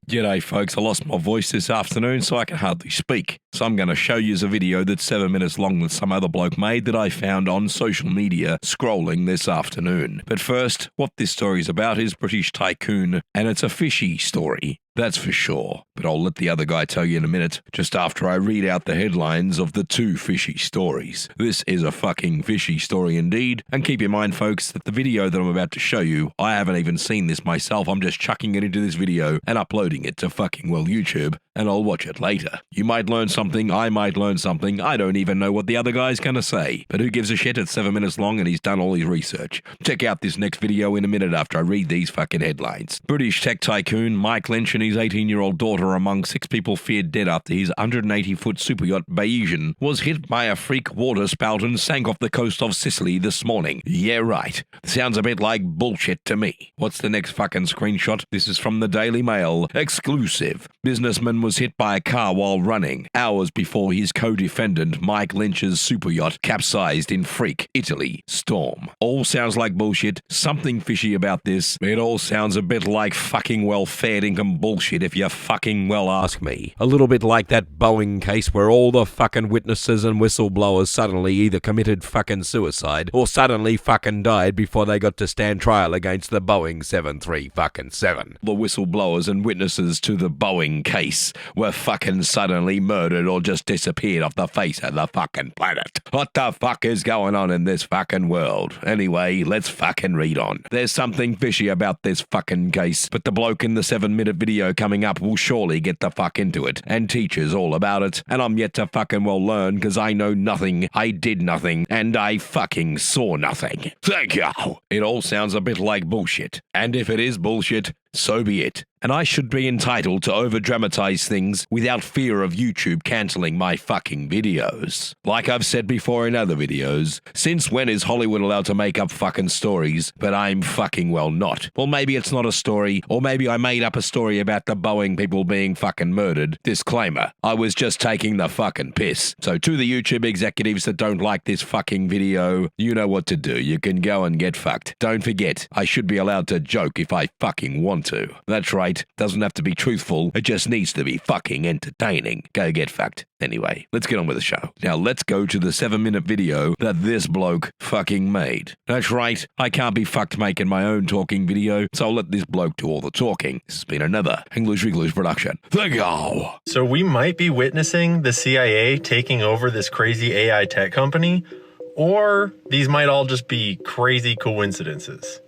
G'day folks, I lost my voice this afternoon so I can hardly speak. So I'm going to show you a video that's 7 minutes long that some other bloke made that I found on social media scrolling this afternoon. But first, what this story's about is British tycoon, and it's a fishy story. That's for sure, but I'll let the other guy tell you in a minute, just after I read out the headlines of the two fishy stories. This is a fucking fishy story indeed, and keep in mind folks that the video that I'm about to show you, I haven't even seen this myself, I'm just chucking it into this video and uploading it to fucking well YouTube, and I'll watch it later. You might learn something, I might learn something, I don't even know what the other guy's gonna say, but who gives a shit? It's 7 minutes long and he's done all his research. Check out this next video in a minute after I read these fucking headlines. British tech tycoon Mike Lynch and his 18-year-old daughter among 6 people feared dead after his 180-foot superyacht Billionaire was hit by a freak water spout and sank off the coast of Sicily this morning. Yeah, right. Sounds a bit like bullshit to me. What's the next fucking screenshot? This is from the Daily Mail. Exclusive. Businessman was hit by a car while running, hours before his co-defendant Mike Lynch's superyacht capsized in Freak, Italy, storm. All sounds like bullshit. Something fishy about this. It all sounds a bit like fucking well fair income bullshit if you fucking well ask me. A little bit like that Boeing case where all the fucking witnesses and whistleblowers suddenly either committed fucking suicide or suddenly fucking died before they got to stand trial against the Boeing 737. The whistleblowers and witnesses to the Boeing case were fucking suddenly murdered or just disappeared off the face of the fucking planet. What the fuck is going on in this fucking world? Anyway, let's fucking read on. There's something fishy about this fucking case, but the bloke in the 7-minute video coming up will surely get the fuck into it and teaches all about it, and I'm yet to fucking well learn because I know nothing, I did nothing, and I fucking saw nothing. Thank you. It all sounds a bit like bullshit, and if it is bullshit, so be it. And I should be entitled to over-dramatize things without fear of YouTube cancelling my fucking videos. Like I've said before in other videos, since when is Hollywood allowed to make up fucking stories, but I'm fucking well not? Well, maybe it's not a story, or maybe I made up a story about the Boeing people being fucking murdered. Disclaimer, I was just taking the fucking piss. So to the YouTube executives that don't like this fucking video, you know what to do. You can go and get fucked. Don't forget, I should be allowed to joke if I fucking want to. That's right. Doesn't have to be truthful, it just needs to be fucking entertaining. Go get fucked. Anyway, let's get on with the show. Now let's go to the 7-minute video that this bloke fucking made. That's right, I can't be fucked making my own talking video, so I'll let this bloke do all the talking. This has been another English production. Thank you. So we might be witnessing the CIA taking over this crazy AI tech company, or these might all just be crazy coincidences.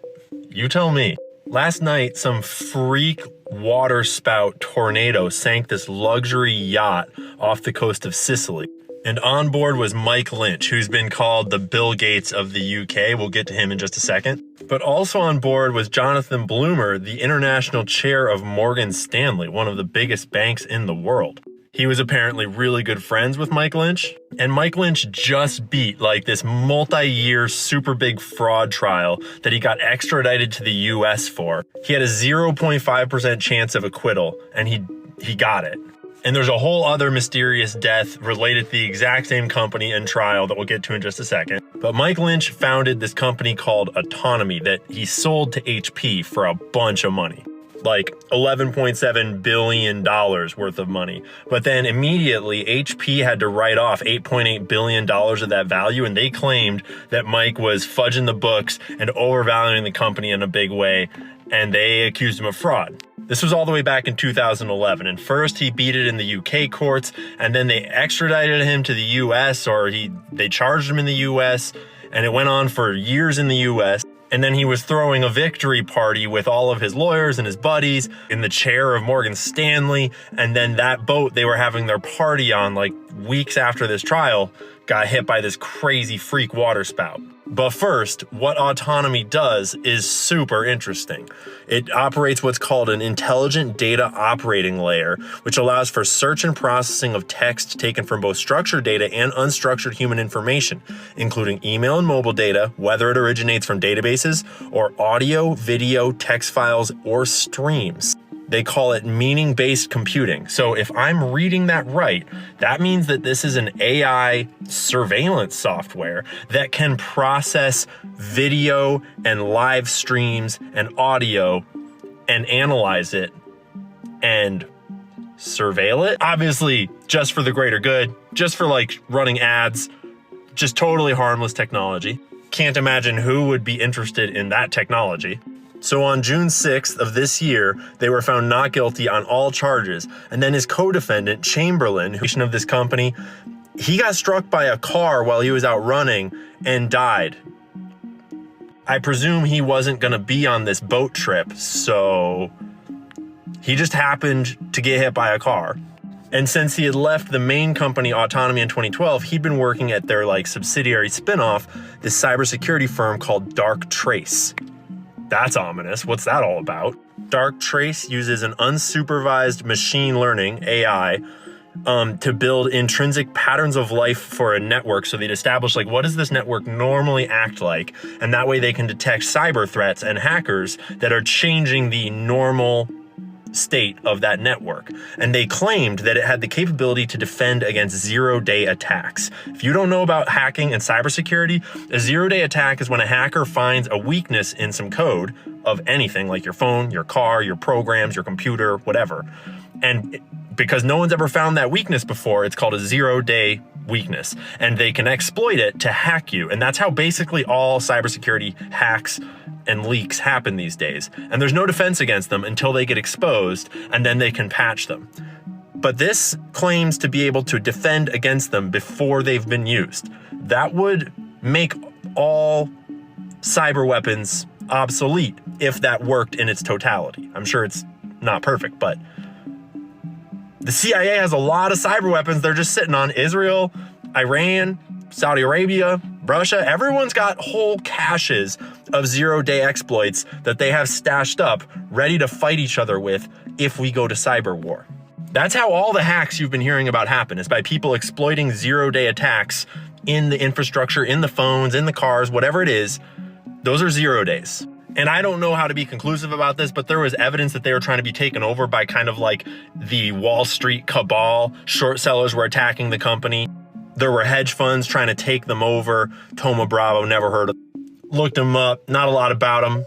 You tell me. Last night, some freak water spout tornado sank this luxury yacht off the coast of Sicily. And on board was Mike Lynch, who's been called the Bill Gates of the UK. We'll get to him in just a second. But also on board was Jonathan Bloomer, the international chair of Morgan Stanley, one of the biggest banks in the world. He was apparently really good friends with Mike Lynch, and Mike Lynch just beat like this multi-year super big fraud trial that he got extradited to the US for. He had a 0.5% chance of acquittal, and he got it. And there's a whole other mysterious death related to the exact same company and trial that we'll get to in just a second. But Mike Lynch founded this company called Autonomy that he sold to HP for a bunch of money. Like $11.7 billion worth of money. But then immediately HP had to write off $8.8 billion of that value, and they claimed that Mike was fudging the books and overvaluing the company in a big way, and they accused him of fraud. This was all the way back in 2011, and first he beat it in the UK courts, and then they extradited him to the US, or they charged him in the US, and it went on for years in the US. And then he was throwing a victory party with all of his lawyers and his buddies in the chair of Morgan Stanley. And then that boat they were having their party on like weeks after this trial got hit by this crazy freak water spout. But first, what Autonomy does is super interesting. It operates what's called an intelligent data operating layer, which allows for search and processing of text taken from both structured data and unstructured human information, including email and mobile data, whether it originates from databases, or audio, video, text files, or streams. They call it meaning-based computing. So if I'm reading that right, that means that this is an AI surveillance software that can process video and live streams and audio and analyze it and surveil it. Obviously, just for the greater good, just for like running ads, just totally harmless technology. Can't imagine who would be interested in that technology. So on June 6th of this year, they were found not guilty on all charges. And then his co-defendant, Chamberlain, who of this company, he got struck by a car while he was out running and died. I presume he wasn't going to be on this boat trip, so he just happened to get hit by a car. And since he had left the main company, Autonomy, in 2012, he'd been working at their like subsidiary spinoff, this cybersecurity firm called Darktrace. That's ominous. What's that all about? Darktrace uses an unsupervised machine learning, AI, to build intrinsic patterns of life for a network. So they'd establish like, what does this network normally act like? And that way they can detect cyber threats and hackers that are changing the normal state of that network. And they claimed that it had the capability to defend against zero-day attacks. If you don't know about hacking and cybersecurity, a zero-day attack is when a hacker finds a weakness in some code of anything, like your phone, your car, your programs, your computer, whatever. And because no one's ever found that weakness before, it's called a zero-day weakness. And they can exploit it to hack you. And that's how basically all cybersecurity hacks and leaks happen these days. And there's no defense against them until they get exposed, and then they can patch them. But this claims to be able to defend against them before they've been used. That would make all cyber weapons obsolete if that worked in its totality. I'm sure it's not perfect, but the CIA has a lot of cyber weapons they're just sitting on. Israel, Iran, Saudi Arabia, Russia, everyone's got whole caches of zero-day exploits that they have stashed up, ready to fight each other with if we go to cyber war. That's how all the hacks you've been hearing about happen, is by people exploiting zero-day attacks in the infrastructure, in the phones, in the cars, whatever it is. Those are 0 days. And I don't know how to be conclusive about this, but there was evidence that they were trying to be taken over by kind of like the Wall Street cabal. Short sellers were attacking the company. There were hedge funds trying to take them over. Thoma Bravo, never heard of them. Looked them up, not a lot about them.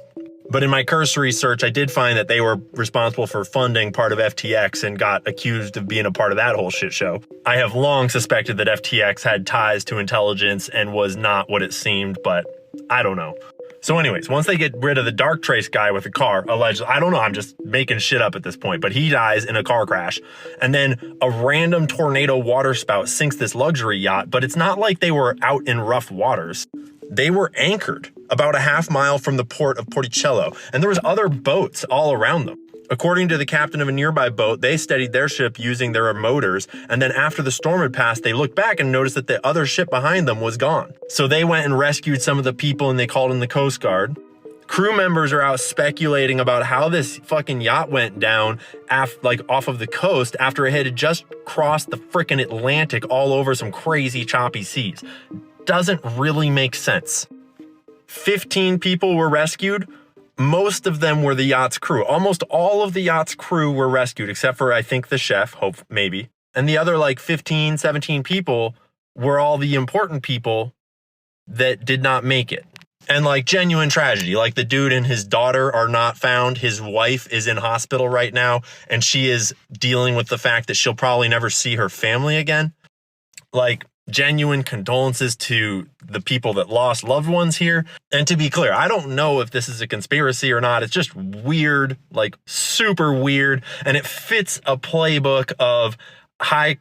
But in my cursory search, I did find that they were responsible for funding part of FTX and got accused of being a part of that whole shit show. I have long suspected that FTX had ties to intelligence and was not what it seemed, but I don't know. So anyways, once they get rid of the Darktrace guy with the car, allegedly, I don't know, I'm just making shit up at this point, but he dies in a car crash. And then a random tornado waterspout sinks this luxury yacht, but it's not like they were out in rough waters. They were anchored about a half mile from the port of Porticello, and there was other boats all around them. According to the captain of a nearby boat, they steadied their ship using their motors, and then after the storm had passed, they looked back and noticed that the other ship behind them was gone. So they went and rescued some of the people, and they called in the Coast Guard. Crew members are out speculating about how this fucking yacht went down off of the coast after it had just crossed the frickin' Atlantic all over some crazy choppy seas. Doesn't really make sense. 15 people were rescued. Most of them were the yacht's crew. Almost all of the yacht's crew were rescued, except for, I think, the chef, maybe. And the other, 15, 17 people were all the important people that did not make it. And, genuine tragedy. The dude and his daughter are not found. His wife is in hospital right now, and she is dealing with the fact that she'll probably never see her family again. Genuine condolences to the people that lost loved ones here. And to be clear, I don't know if this is a conspiracy or not. It's just weird, super weird. And it fits a playbook of high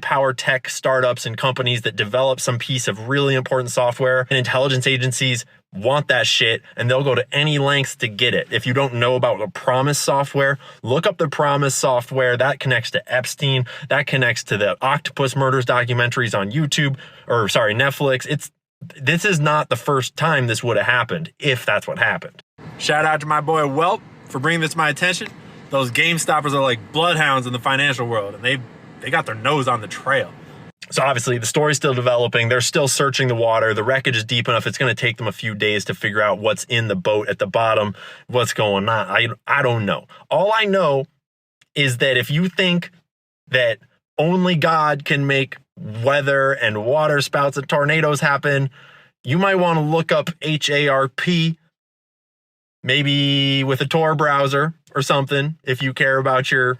power tech startups and companies that develop some piece of really important software, and intelligence agencies want that shit and they'll go to any lengths to get it. If you don't know about the Promise software, look up the Promise software. That connects to Epstein. That connects to the Octopus Murders documentaries on Netflix. This is not the first time this would have happened, if that's what happened. Shout out to my boy Welp for bringing this to my attention. Those game stoppers are like bloodhounds in the financial world, and they got their nose on the trail. So obviously the story's still developing. They're still searching the water. The wreckage is deep enough. It's going to take them a few days to figure out what's in the boat at the bottom, what's going on. I don't know. All I know is that if you think that only God can make weather and water spouts and tornadoes happen, you might want to look up HARP, maybe with a Tor browser, or something if you care about your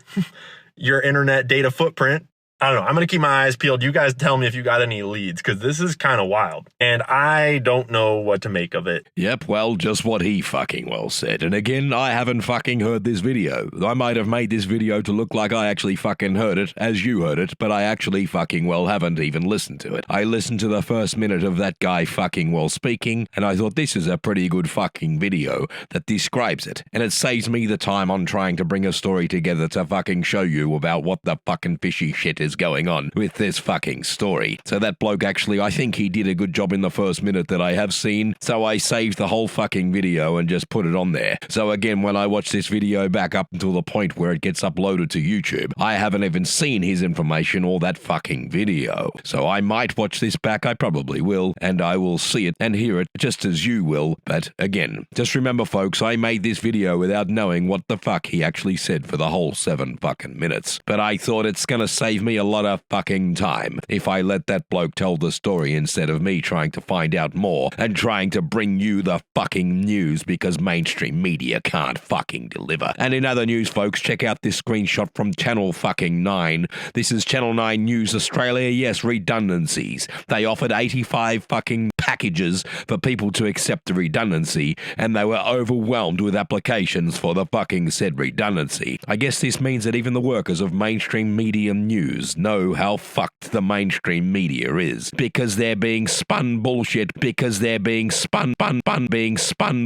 internet data footprint. I don't know. I'm going to keep my eyes peeled. You guys tell me if you got any leads, because this is kind of wild. And I don't know what to make of it. Yep, well, just what he fucking well said. And again, I haven't fucking heard this video. I might have made this video to look like I actually fucking heard it, as you heard it, but I actually fucking well haven't even listened to it. I listened to the first minute of that guy fucking well speaking, and I thought this is a pretty good fucking video that describes it. And it saves me the time on trying to bring a story together to fucking show you about what the fucking fishy shit is going on with this fucking story. So that bloke actually, I think he did a good job in the first minute that I have seen, so I saved the whole fucking video and just put it on there. So again, when I watch this video back up until the point where it gets uploaded to YouTube, I haven't even seen his information or that fucking video. So I might watch this back, I probably will, and I will see it and hear it just as you will. But again, just remember folks, I made this video without knowing what the fuck he actually said for the whole 7 fucking minutes. But I thought it's gonna save me a lot of fucking time if I let that bloke tell the story instead of me trying to find out more and trying to bring you the fucking news because mainstream media can't fucking deliver. And in other news, folks, check out this screenshot from Channel fucking 9. This is Channel 9 News Australia. Yes, redundancies. They offered 85 fucking packages for people to accept the redundancy, and they were overwhelmed with applications for the fucking said redundancy. I guess this means that even the workers of mainstream media news know how fucked the mainstream media is, because they're being spun bullshit, because they're being spun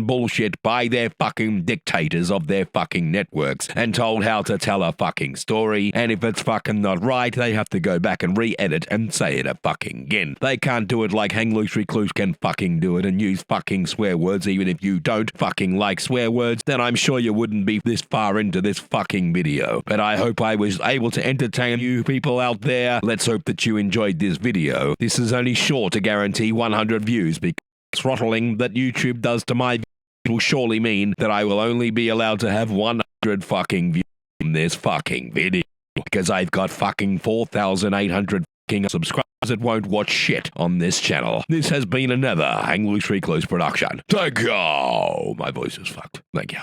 bullshit by their fucking dictators of their fucking networks and told how to tell a fucking story, and if it's fucking not right, they have to go back and re-edit and say it a fucking again. They can't do it like Hang Loose Recluse can fucking do it and use fucking swear words. Even if you don't fucking like swear words, then I'm sure you wouldn't be this far into this fucking video. But I hope I was able to entertain you people out there. Let's hope that you enjoyed this video. This is only sure to guarantee 100 views, because throttling that YouTube does to my videos will surely mean that I will only be allowed to have 100 fucking views in this fucking video, because I've got fucking 4,800 fucking subscribers that won't watch shit on this channel. This has been another Hang Loose Recluse production. Thank you. My voice is fucked. Thank you.